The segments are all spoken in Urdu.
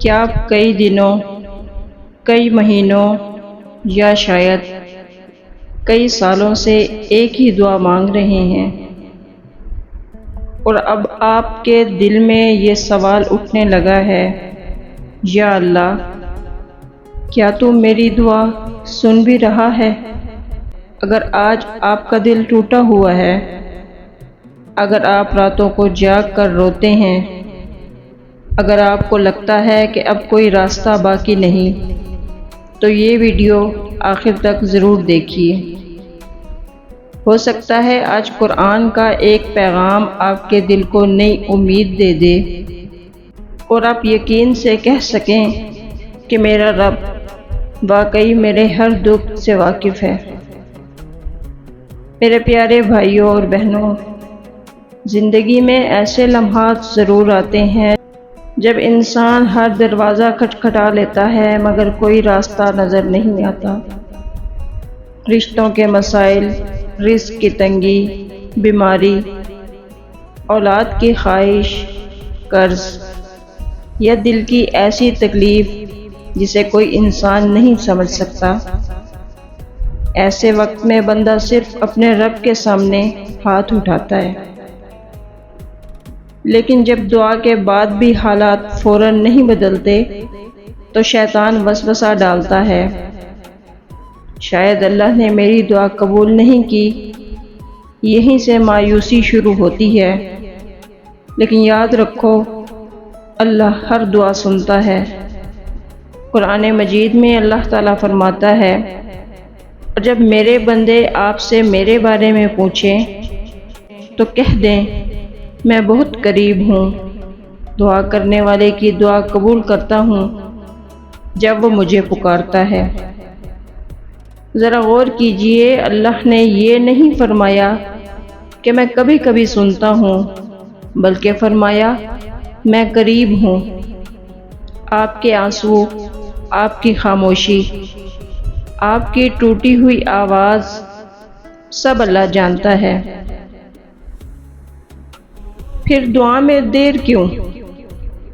کیا آپ کئی دنوں، کئی مہینوں یا شاید کئی سالوں سے ایک ہی دعا مانگ رہے ہیں اور اب آپ کے دل میں یہ سوال اٹھنے لگا ہے، یا اللہ، کیا تو میری دعا سن بھی رہا ہے؟ اگر آج آپ کا دل ٹوٹا ہوا ہے، اگر آپ راتوں کو جاگ کر روتے ہیں، اگر آپ کو لگتا ہے کہ اب کوئی راستہ باقی نہیں، تو یہ ویڈیو آخر تک ضرور دیکھیے۔ ہو سکتا ہے آج قرآن کا ایک پیغام آپ کے دل کو نئی امید دے دے اور آپ یقین سے کہہ سکیں کہ میرا رب واقعی میرے ہر دکھ سے واقف ہے۔ میرے پیارے بھائیوں اور بہنوں، زندگی میں ایسے لمحات ضرور آتے ہیں جب انسان ہر دروازہ کھٹکھٹا لیتا ہے مگر کوئی راستہ نظر نہیں آتا۔ رشتوں کے مسائل، رزق کی تنگی، بیماری، اولاد کی خواہش، قرض یا دل کی ایسی تکلیف جسے کوئی انسان نہیں سمجھ سکتا۔ ایسے وقت میں بندہ صرف اپنے رب کے سامنے ہاتھ اٹھاتا ہے، لیکن جب دعا کے بعد بھی حالات فوراً نہیں بدلتے تو شیطان وسوسہ ڈالتا ہے، شاید اللہ نے میری دعا قبول نہیں کی۔ یہیں سے مایوسی شروع ہوتی ہے، لیکن یاد رکھو اللہ ہر دعا سنتا ہے۔ قرآن مجید میں اللہ تعالیٰ فرماتا ہے، اور جب میرے بندے آپ سے میرے بارے میں پوچھیں تو کہہ دیں میں بہت قریب ہوں، دعا کرنے والے کی دعا قبول کرتا ہوں جب وہ مجھے پکارتا ہے۔ ذرا غور کیجئے، اللہ نے یہ نہیں فرمایا کہ میں کبھی کبھی سنتا ہوں، بلکہ فرمایا میں قریب ہوں۔ آپ کے آنسو، آپ کی خاموشی، آپ کی ٹوٹی ہوئی آواز سب اللہ جانتا ہے۔ پھر دعا میں دیر کیوں؟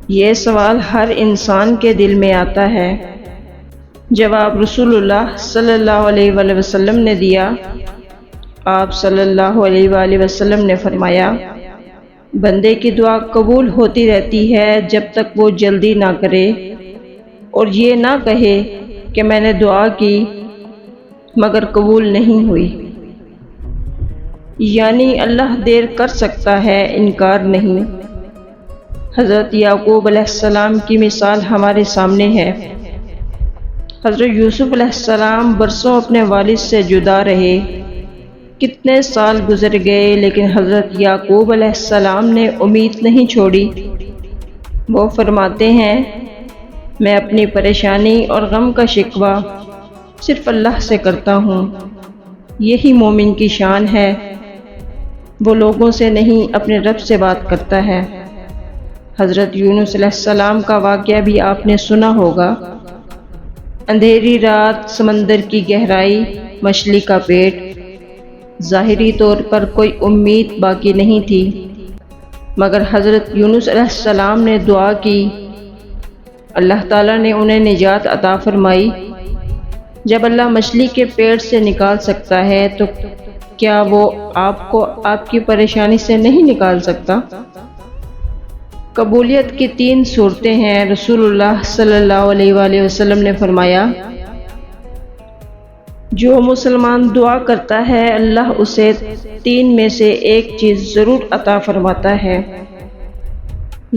یہ سوال ہر انسان کے دل میں آتا ہے۔ جواب رسول اللہ صلی اللہ علیہ وآلہ وسلم نے دیا۔ آپ صلی اللہ علیہ وآلہ وسلم نے فرمایا، بندے کی دعا قبول ہوتی رہتی ہے جب تک وہ جلدی نہ کرے اور یہ نہ کہے کہ میں نے دعا کی مگر قبول نہیں ہوئی۔ یعنی اللہ دیر کر سکتا ہے، انکار نہیں۔ حضرت یعقوب علیہ السلام کی مثال ہمارے سامنے ہے۔ حضرت یوسف علیہ السلام برسوں اپنے والد سے جدا رہے، کتنے سال گزر گئے، لیکن حضرت یعقوب علیہ السلام نے امید نہیں چھوڑی۔ وہ فرماتے ہیں، میں اپنی پریشانی اور غم کا شکوہ صرف اللہ سے کرتا ہوں۔ یہی مومن کی شان ہے، وہ لوگوں سے نہیں اپنے رب سے بات کرتا ہے۔ حضرت یونس علیہ السلام کا واقعہ بھی آپ نے سنا ہوگا۔ اندھیری رات، سمندر کی گہرائی، مچھلی کا پیٹ، ظاہری طور پر کوئی امید باقی نہیں تھی، مگر حضرت یونس علیہ السلام نے دعا کی، اللہ تعالیٰ نے انہیں نجات عطا فرمائی۔ جب اللہ مچھلی کے پیٹ سے نکال سکتا ہے تو کیا وہ آپ کو آپ کی پریشانی سے نہیں نکال سکتا؟ قبولیت کی 3 صورتیں ہیں۔ رسول اللہ صلی اللہ علیہ وآلہ وسلم نے فرمایا، جو مسلمان دعا کرتا ہے اللہ اسے 3 میں سے ایک چیز ضرور عطا فرماتا ہے،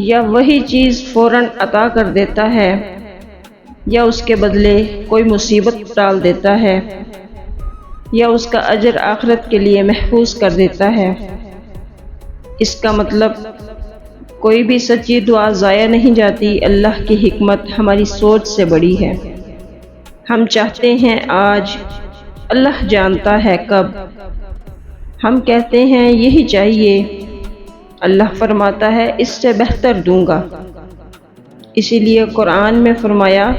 یا وہی چیز فوراً عطا کر دیتا ہے، یا اس کے بدلے کوئی مصیبت ٹال دیتا ہے، یا اس کا اجر آخرت کے لیے محفوظ کر دیتا ہے۔ اس کا مطلب کوئی بھی سچی دعا ضائع نہیں جاتی۔ اللہ کی حکمت ہماری سوچ سے بڑی ہے۔ ہم چاہتے ہیں آج، اللہ جانتا ہے کب۔ ہم کہتے ہیں یہی چاہیے، اللہ فرماتا ہے اس سے بہتر دوں گا۔ اسی لیے قرآن میں فرمایا،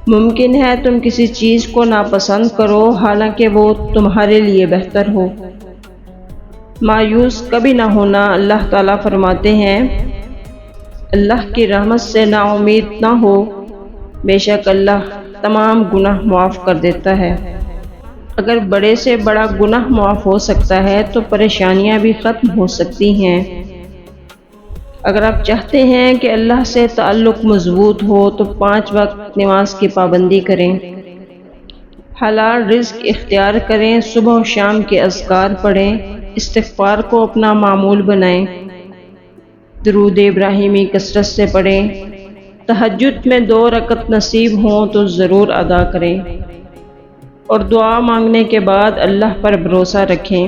ممکن ہے تم کسی چیز کو ناپسند کرو حالانکہ وہ تمہارے لیے بہتر ہو۔ مایوس کبھی نہ ہونا۔ اللہ تعالیٰ فرماتے ہیں، اللہ کی رحمت سے نا امید نہ ہو، بے شک اللہ تمام گناہ معاف کر دیتا ہے۔ اگر بڑے سے بڑا گناہ معاف ہو سکتا ہے تو پریشانیاں بھی ختم ہو سکتی ہیں۔ اگر آپ چاہتے ہیں کہ اللہ سے تعلق مضبوط ہو تو 5 وقت نماز کی پابندی کریں، حلال رزق اختیار کریں، صبح و شام کے اذکار پڑھیں، استغفار کو اپنا معمول بنائیں، درود ابراہیمی کثرت سے پڑھیں، تہجد میں 2 رکعت نصیب ہوں تو ضرور ادا کریں، اور دعا مانگنے کے بعد اللہ پر بھروسہ رکھیں۔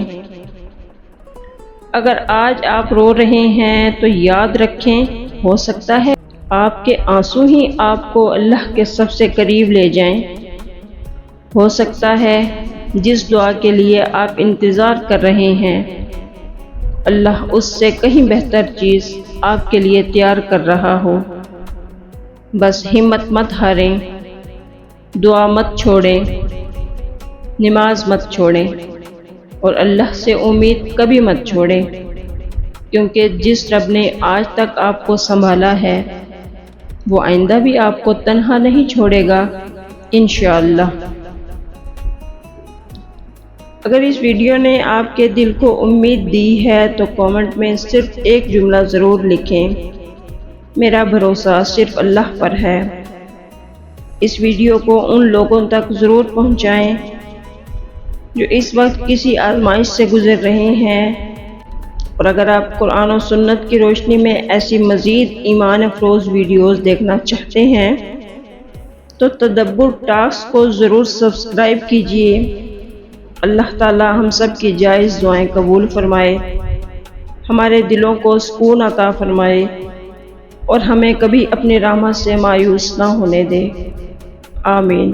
اگر آج آپ رو رہے ہیں تو یاد رکھیں، ہو سکتا ہے آپ کے آنسو ہی آپ کو اللہ کے سب سے قریب لے جائیں۔ ہو سکتا ہے جس دعا کے لیے آپ انتظار کر رہے ہیں، اللہ اس سے کہیں بہتر چیز آپ کے لیے تیار کر رہا ہو۔ بس ہمت مت ہاریں، دعا مت چھوڑیں، نماز مت چھوڑیں، اور اللہ سے امید کبھی مت چھوڑیں، کیونکہ جس رب نے آج تک آپ کو سنبھالا ہے وہ آئندہ بھی آپ کو تنہا نہیں چھوڑے گا انشاءاللہ۔ اگر اس ویڈیو نے آپ کے دل کو امید دی ہے تو کامنٹ میں صرف ایک جملہ ضرور لکھیں، میرا بھروسہ صرف اللہ پر ہے۔ اس ویڈیو کو ان لوگوں تک ضرور پہنچائیں جو اس وقت کسی آزمائش سے گزر رہے ہیں، اور اگر آپ قرآن و سنت کی روشنی میں ایسی مزید ایمان افروز ویڈیوز دیکھنا چاہتے ہیں تو تدبر ٹاکس کو ضرور سبسکرائب کیجیے۔ اللہ تعالی ہم سب کی جائز دعائیں قبول فرمائے، ہمارے دلوں کو سکون عطا فرمائے، اور ہمیں کبھی اپنی رحمت سے مایوس نہ ہونے دے، آمین۔